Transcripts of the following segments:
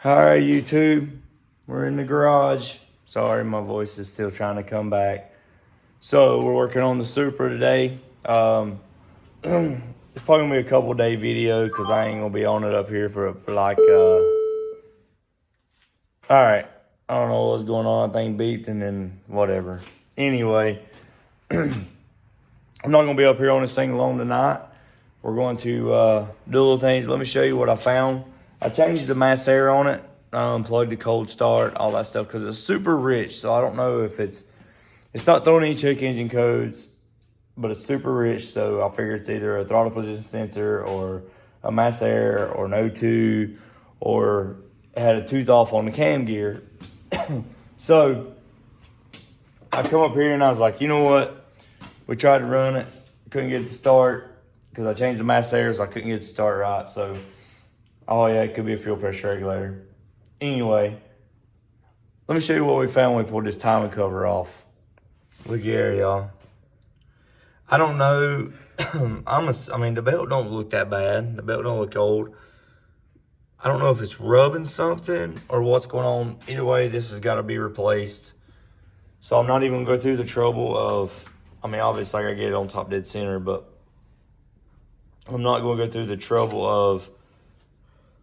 Hi YouTube, we're in the garage. Sorry, my voice is still trying to come back. So we're working on the Supra today. It's probably gonna be a couple day video because I ain't gonna be on it up here for like all right, I don't know what's going on. I think beeped and then whatever. Anyway, I'm not gonna be up here on this thing alone tonight. We're going to do little things. Let me show you what I found. I changed the mass air on it, unplugged the cold start, all that stuff, because it's super rich. So I don't know if it's not throwing any check engine codes, but it's super rich. So I figure it's either a throttle position sensor or a mass air or an O2, or it had a tooth off on the cam gear. So I come up here and I was like, you know what? We tried to run it, couldn't get it to start because I changed the mass air, so I couldn't get it to start right. So, oh yeah, it could be a fuel pressure regulator. Anyway, let me show you what we found when we pulled this timing cover off. Look here, y'all. I don't know. I mean, the belt don't look that bad. The belt don't look old. I don't know if it's rubbing something or what's going on. Either way, this has got to be replaced. So I'm not even going to go through the trouble of, I mean, obviously I got to get it on top dead center, but I'm not going to go through the trouble of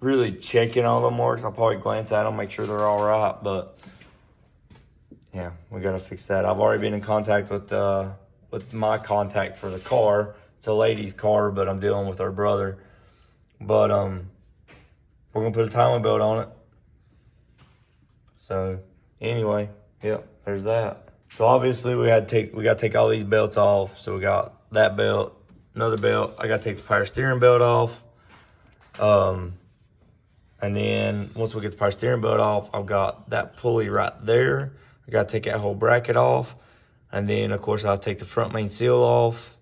really checking all the marks. I'll probably glance at them, make sure they're all right, but yeah, we got to fix that. I've already been in contact with my contact for the car. It's a lady's car, but I'm dealing with her brother. But we're gonna put a timing belt on it. So anyway, yep, there's that. So obviously we got to take all these belts off. So we got that belt, another belt. I got to take the power steering belt off. And then once we get the power steering belt off, I've got that pulley right there. I got to take that whole bracket off. And then, of course, I'll take the front main seal off.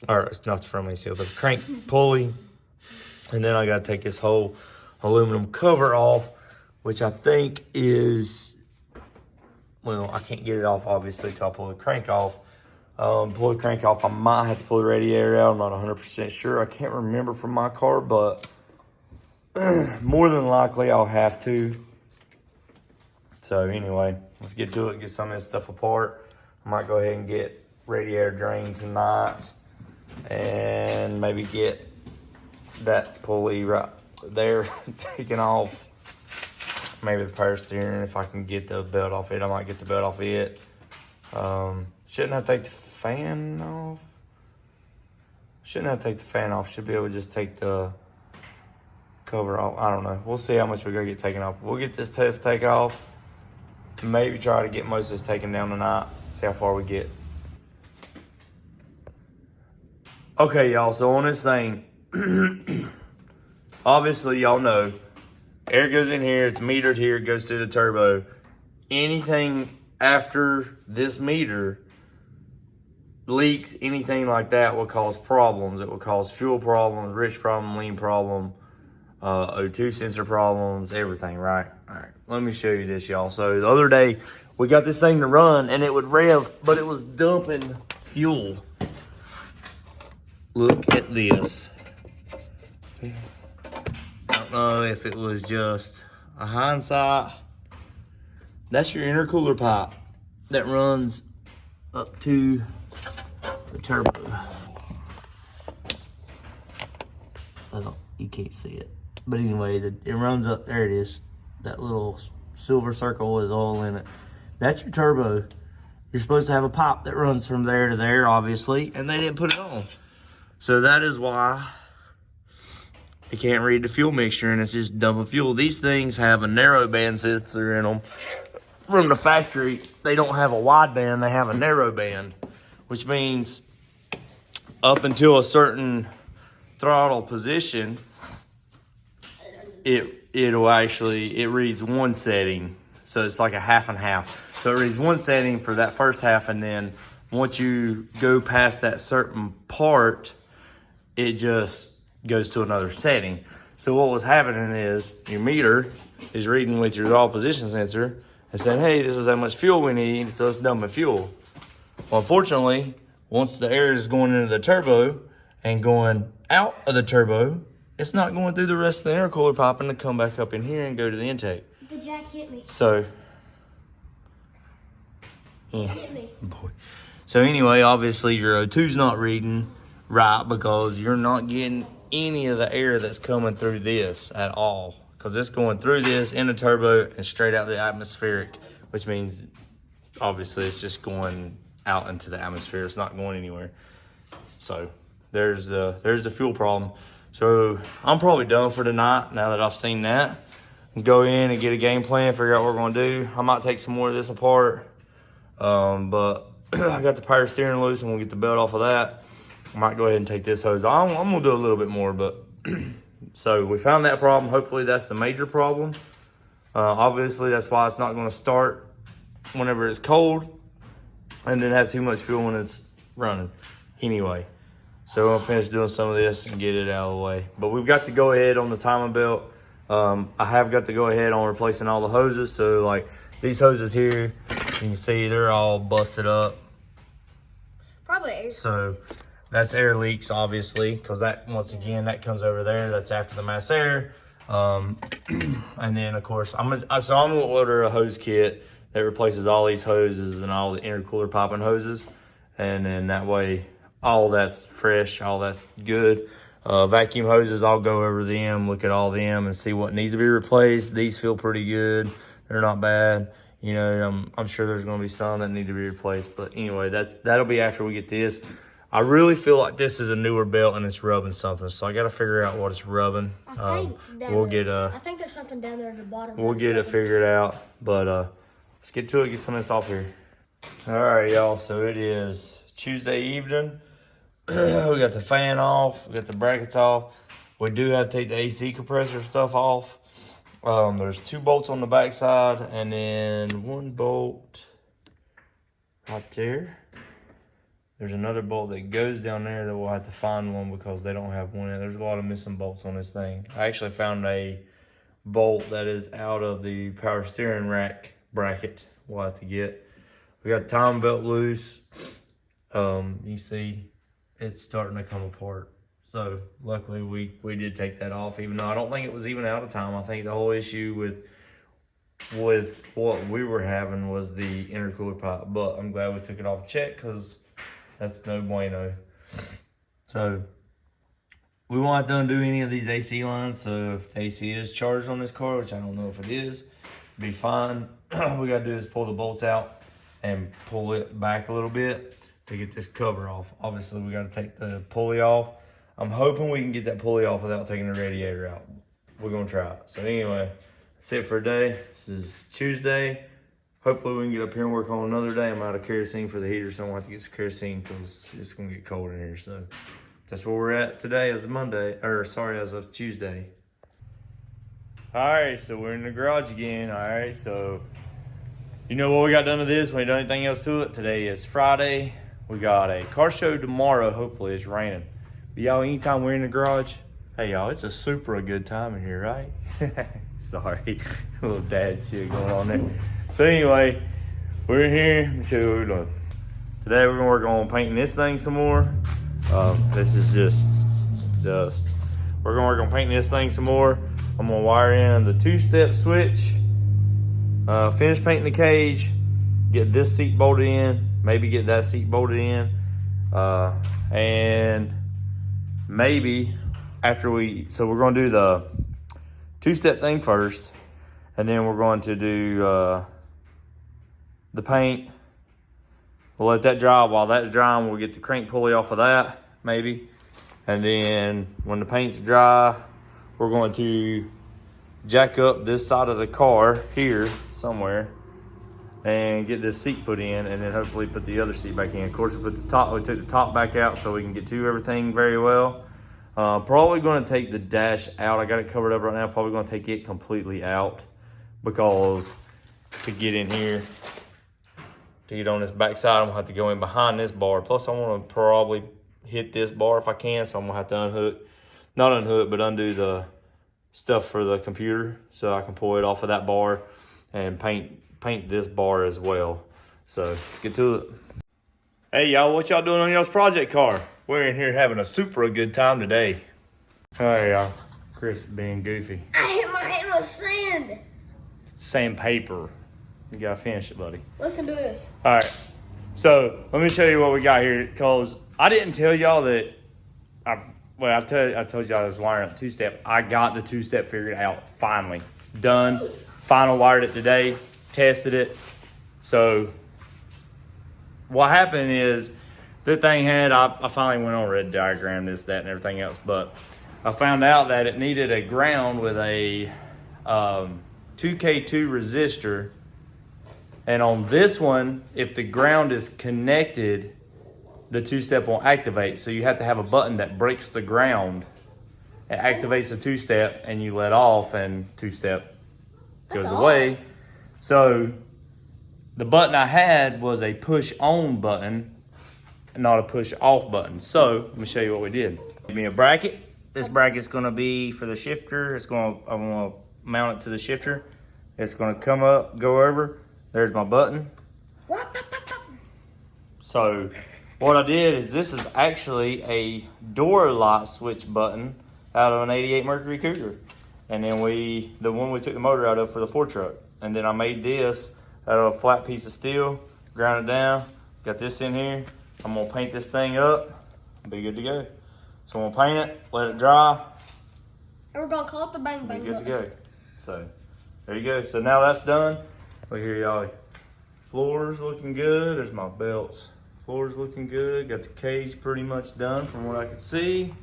Or it's not the front main seal, but the crank pulley. And then I got to take this whole aluminum cover off, which I think is, well, I can't get it off, obviously, till I pull the crank off. Pull the crank off, I might have to pull the radiator out. I'm not 100% sure. I can't remember from my car, but more than likely I'll have to. So anyway, let's get to it, get some of this stuff apart. I might go ahead and get radiator drain tonight and maybe get that pulley right there taken off. Maybe the power steering, if I can get the belt off it, I might get the belt off it. Shouldn't have to take the fan off. Shouldn't have to take the fan off. Should be able to just take the cover off. I don't know. We'll see how much we're gonna get taken off. We'll get this test take off. Maybe try to get most of this taken down tonight. See how far we get. Okay, y'all. So on this thing, obviously y'all know, air goes in here. It's metered here. It goes through the turbo. Anything after this meter, leaks, anything like that will cause problems. It will cause fuel problems, rich problem, lean problem, O2 sensor problems, everything, right? All right, let me show you this, y'all. So the other day, we got this thing to run, and it would rev, but it was dumping fuel. Look at this. I don't know if it was just a hindsight. That's your intercooler pipe that runs up to the turbo. Well, you can't see it. But anyway, it runs up, there it is. That little silver circle with oil in it. That's your turbo. You're supposed to have a pipe that runs from there to there, obviously, and they didn't put it on. So that is why it can't read the fuel mixture and it's just dumping fuel. These things have a narrow band sensor in them. From the factory, they don't have a wide band, they have a narrow band, which means up until a certain throttle position, it reads one setting. So it's like a half and half. So it reads one setting for that first half, and then once you go past that certain part, it just goes to another setting. So what was happening is your meter is reading with your throttle position sensor and saying, hey, this is how much fuel we need, so it's dumping fuel. Well, unfortunately, once the air is going into the turbo and going out of the turbo, it's not going through the rest of the intercooler piping to come back up in here and go to the intake. The jack hit me. So, yeah. Hit me. Boy. So anyway, obviously your O2's not reading right because you're not getting any of the air that's coming through this at all. Because it's going through this in the turbo and straight out the atmospheric, which means obviously it's just going out into the atmosphere. It's not going anywhere. So there's the fuel problem. So I'm probably done for tonight now that I've seen that. Go in and get a game plan, figure out what we're gonna do. I might take some more of this apart. But I got the power steering loose and we'll get the belt off of that. I might go ahead and take this hose. I'm gonna do a little bit more, but so we found that problem. Hopefully that's the major problem. Obviously that's why it's not gonna start whenever it's cold and then have too much fuel when it's running. Anyway, so I'm gonna finish doing some of this and get it out of the way. But we've got to go ahead on the timing belt. I have got to go ahead on replacing all the hoses. So like these hoses here, you can see they're all busted up. Probably air. So that's air leaks, obviously, because that, once again, that comes over there. That's after the mass air. And then, of course, I'm gonna order a hose kit that replaces all these hoses and all the intercooler piping hoses. And then that way, all that's fresh, all that's good. Vacuum hoses, I'll go over them, look at all them, and see what needs to be replaced. These feel pretty good. They're not bad. You know, I'm sure there's going to be some that need to be replaced. But anyway, that'll be after we get this. I really feel like this is a newer belt and it's rubbing something. So I got to figure out what it's rubbing. I think there's something down there at the bottom. We'll get it figured out. But let's get to it, get some of this off here. All right, y'all. So it is Tuesday evening. We got the fan off. We got the brackets off. We do have to take the AC compressor stuff off. There's 2 bolts on the back side and then 1 bolt right there. There's another bolt that goes down there that we'll have to find one because they don't have one. There's a lot of missing bolts on this thing. I actually found a bolt that is out of the power steering rack bracket we'll have to get. We got the timing belt loose. You see it's starting to come apart. So luckily we did take that off, even though I don't think it was even out of time. I think the whole issue with what we were having was the intercooler pipe, but I'm glad we took it off check because that's no bueno. So we won't have to undo any of these AC lines. So if the AC is charged on this car, which I don't know if it is, be fine. We gotta do is pull the bolts out and pull it back a little bit to get this cover off. Obviously we gotta take the pulley off. I'm hoping we can get that pulley off without taking the radiator out. We're gonna try it. So anyway, that's it for a day. This is Tuesday. Hopefully we can get up here and work on another day. I'm out of kerosene for the heater, so I'm gonna have to get some kerosene because it's gonna get cold in here. So that's where we're at today as of Tuesday. All right, so we're in the garage again. All right, so you know what we got done to this? We ain't done anything else to it. Today is Friday. We got a car show tomorrow. Hopefully it's raining. But y'all, anytime we're in the garage, hey y'all, it's a super good time in here, right? Sorry, a little dad shit going on there. So anyway, we're in here. Let me show you what we're doing. Today we're gonna work on painting this thing some more. This is just dust. We're gonna work on painting this thing some more. I'm gonna wire in the 2-step switch, finish painting the cage, get this seat bolted in, maybe get that seat bolted in, and maybe after so we're gonna do the 2-step thing first, and then we're going to do the paint. We'll let that dry. While that's drying, we'll get the crank pulley off of that, maybe. And then when the paint's dry, we're going to jack up this side of the car here somewhere and get this seat put in, and then hopefully put the other seat back in. Of course, we took the top back out so we can get to everything very well. Probably going to take the dash out. I got it covered up right now. Probably going to take it completely out because to get in here, to get on this back side, I'm going to have to go in behind this bar. Plus, I want to probably hit this bar if I can, so I'm going to have to undo the stuff for the computer so I can pull it off of that bar and paint this bar as well. So let's get to it. Hey y'all, what y'all doing on y'all's project car? We're in here having a super good time today. All right y'all, Chris being goofy. I hit my hand with sand. Sandpaper. You gotta finish it, buddy. Listen to this. All right. So let me show you what we got here, because I didn't tell y'all that. I told y'all I was wiring up two-step. I got the two-step figured out finally. It's done. Final wired it today. Tested it. So what happened is the thing had. I finally went on red diagram this, that, and everything else, but I found out that it needed a ground with a 2K2 resistor. And on this one, if the ground is connected, the two-step won't activate. So you have to have a button that breaks the ground. It activates the two-step, and you let off, and two-step goes away. So the button I had was a push-on button, not a push-off button. So let me show you what we did. Give me a bracket. This bracket's going to be for the shifter. I'm going to mount it to the shifter. It's going to come up, go over. There's my button. So what I did is, this is actually a door light switch button out of an 88 Mercury Cougar. And then the one we took the motor out of for the Ford truck. And then I made this out of a flat piece of steel, ground it down, got this in here. I'm gonna paint this thing up, be good to go. So I'm gonna paint it, let it dry. And we're gonna call it the bang bang. Be good to go. So there you go. So now that's done. Look here, y'all. Floor's looking good. There's my belts. Floor's looking good. Got the cage pretty much done from what I can see.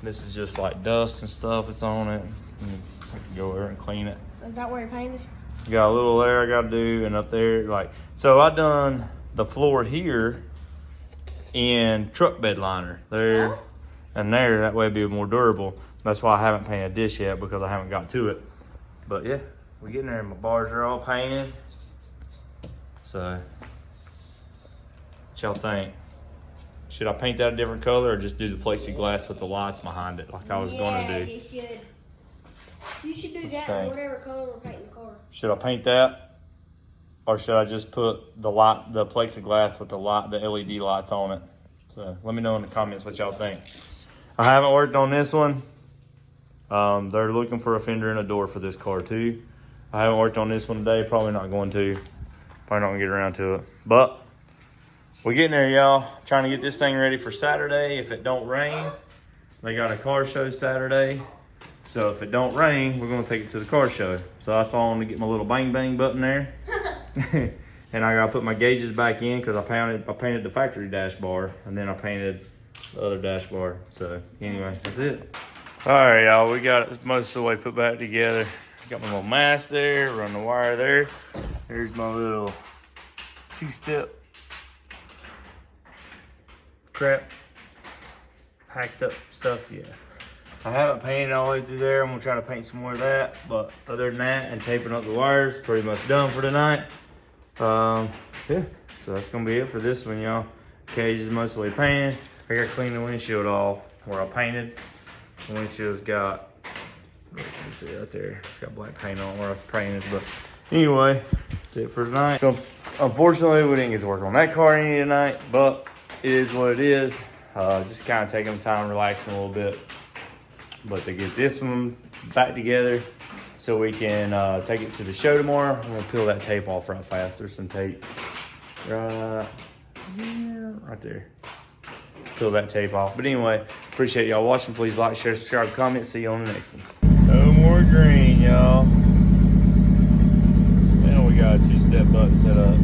This is just like dust and stuff that's on it. I can go over and clean it. Is that where you painted? Got a little there I gotta do, and up there, so I done the floor here in truck bed liner there and there. That way it'd be more durable. That's why I haven't painted this yet, because I haven't got to it. But yeah, we're getting there. My bars are all painted. So what y'all think? Should I paint that a different color, or just do the plexiglass with the lights behind it like I was gonna do? You should. You should do that in whatever color we're painting the car. Should I paint that, or should I just put the plexiglass with the LED lights on it? So let me know in the comments what y'all think. I haven't worked on this one. They're looking for a fender and a door for this car too. I haven't worked on this one today. Probably not going to. Probably not gonna get around to it. But we're getting there, y'all. Trying to get this thing ready for Saturday. If it don't rain, they got a car show Saturday. So if it don't rain, we're gonna take it to the car show. So that's all. I'm gonna get my little bang bang button there. And I gotta put my gauges back in, because I painted the factory dash bar, and then I painted the other dash bar. So anyway, that's it. All right, y'all, we got it most of the way put back together. Got my little mast there, run the wire there. Here's my little two-step crap, hacked up stuff. Yeah, I haven't painted all the way through there. I'm gonna try to paint some more of that, but other than that and taping up the wires, pretty much done for tonight. Yeah, so that's gonna be it for this one, y'all. Cage is mostly painted. I gotta clean the windshield off where I painted. The windshield's got, you can see right there, it's got black paint on where I painted. But anyway, that's it for tonight. So unfortunately, we didn't get to work on that car any tonight, but it is what it is. Just kind of taking the time, relaxing a little bit. But to get this one back together so we can take it to the show tomorrow, I'm gonna peel that tape off right fast. There's some tape right here, right there. Peel that tape off. But anyway, appreciate y'all watching. Please like, share, subscribe, comment. See you on the next one. No more green, y'all. And we got a two-step button set up.